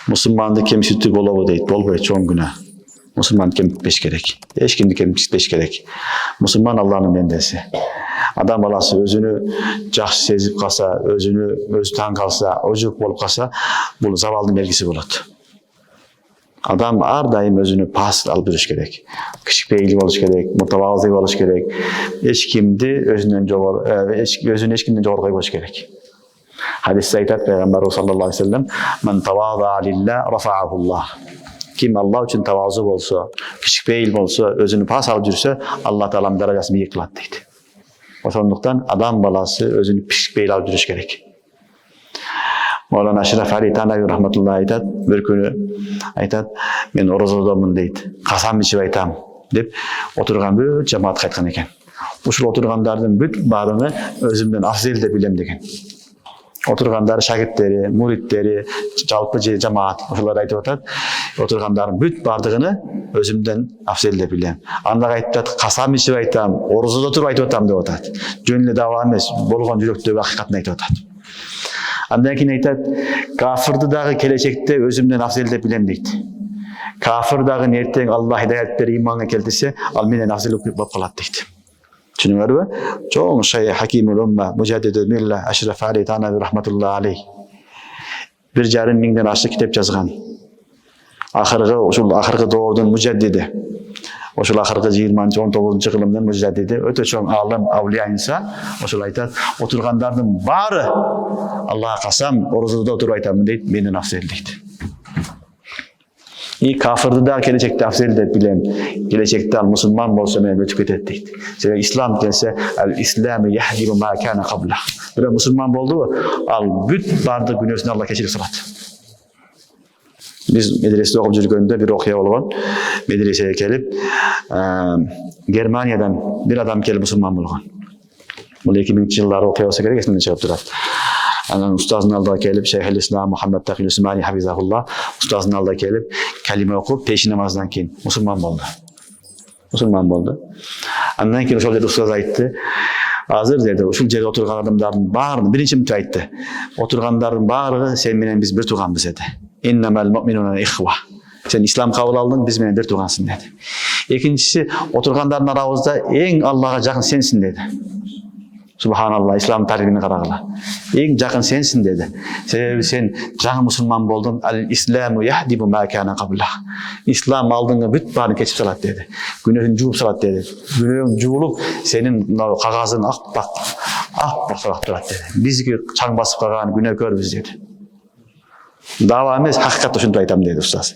Musulmandı kemsizlik olabu deydi. Bolboy çoğun günah. Musulman kemsizleş gerek. Hiç kimdi kemsizleş gerek. Musulman Allah'ın bendesi. Adam balası özünü жақсы sezip kalsa, özü tan kalsa, ojuk bolup kalsa, bu zavaldın belgisi болады. Adam ar daim özünü pas alıp duruş gerek. Küçük beyli oluş gerek, mutavazı oluş gerek. Hiç kimdi özünden jogorı koyuş gerek. Hadis-i aytat Peygamber sallallahu aleyhi ve sellem "Men tavaza lillah rafa'ahullah." Kim Allah için tavazu olsa, küçük beyil olsa, özünü pas alıp dursa, Allah Teala'nın derecesini yıkılat deydi. Oşonluktan adam balası özünü küçük beyil alıp duruş gerek. Mevlana Aşraf Ali Tanavi rahmetullahi aytat, bir günü aytat, men orozodamın deydi. Kasam içip aytam dep oturgan bir cemaat kaytkan eken. Uşul oturganlardan büt barını özümden afzel de bilem degen. Oturganlar şagirdleri, muritleri, жалпы cemaat, uşular aytып atat. Oturganların büt bardığını özümden afzel de bilem. Anda aytat, kasam içip aytam, orozoda turup aytып atam dep atat. Jönlü dava emes, bolgan жүрөктөгү hakikatini aytып atat. Andan keyin aytat, kafirdi dagı gelecekte özümden afzel de bilem deydi. Kafir dagı erteң Allah hidayet berip imanga keltirse, al menden afzel bolup kalat deydi. Düşünüyorlar mı? Çoğun şey Hakimul Umma, Mucaddidul Millah, Aşraf Ali Tanavi rahmetullahi aleyh. Bir jarım mingden aşık kitap yazgan. Ahırgı doğrudan mucaddidi. Oşul ahırgı 20-19 yılımdan mucaddidi. Öte çoğun alim, avliya insan. Oşul aytat, oturganlardan bari Allah'a kasam, oruzada oturup aytamın deyip, menden afzel deydi. Kafirdi da gelecekte afzel de bilem. Gelecekte al Müslüman bolsa meni ötüp et deydi. Sebep İslam gelse el-İslamı yahdibu ma kana qablah. Bir Müslüman boldu, al büt bardı günösünü Allah keçirip salat. Biz medresede okup жүрgöndө bir okuya bolgon. Medreseye kelip Germaniyadan bir adam kelip Müslüman bolgon. Bu 2000 yılları okuya olsa gerek esimden çıkıp durat. Anan ustazın aldığı kelip Şeyhül İslam Muhammed Taqi Üsmani hafizahullah ustazın aldığı kelip kelime okup peşin namazdan keyin Müslüman boldu. Müslüman boldu. Andan keyin ошол жерде ustaz aytты. Azır dedi, uşul жерде oturgan adamdardын baarını birinci mütü aytты. Oturgandardın baarığı sen menen biz bir tuğanbız dedi. İnnemel mu'minuna ihva. Sen İslam kabul aldın, biz menen bir tuğansın dedi. İkincisi, oturgandardın arabızda en Allah'a jakın sensin dedi. Subhanallah, İslam tarihini karagıla. En jakın sensin dedi. Sebebi sen жаңы Müslüman boldun. El-İslamu yahdibu ma kana qablah. İslam aldığını büt barını keçip salat dedi. Günahın juup salat dedi. Günahın juulup senin kagazın akbak salat durat dedi. Bizgi çaң basıp kalgan günahkörбүз dedi. Dava emes, hakikat uşuntu aytam dedi ustaz.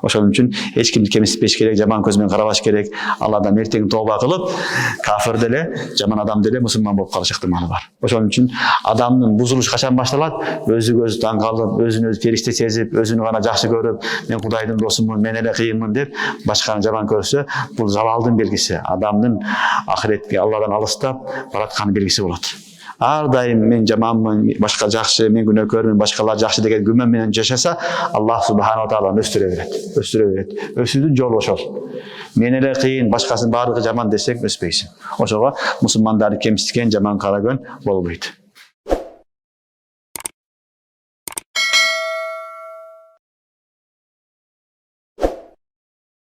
Oşonun üçün hiç kimdi kemsizleş gerek, jaman közmen karabaş gerek. Allah'dan erteң tövbe kılıp, kafir dele, jaman adam dele Müslüman bolup kalış ihtimali var. Oşonun üçün adamın buzuluş kaçan başlalat, özü gözü taң kalıp, özünü özü ferişte sezip, özünü gana жақсы görüp, men Kudayдын dosumун, men ele kıyımın dep, başkanı jaman körse, bu zavaldın belgisi. Adamın ahiretke Allah'dan alыстап, baratkanı belgisi bolat. Ar daim men jamanmın, başka жақсы, men günahkörmün, başkalar жақсы деген gümen menen yaşasa, Allah subhanahu wa ta'ala östüre beret. Östüre beret. Ösüdün jolu oşol. Men ele kıyın, başkasının barığı jaman desek öspeysin. Oşoga Müslümanları kemsizken jaman karagön bolboydu.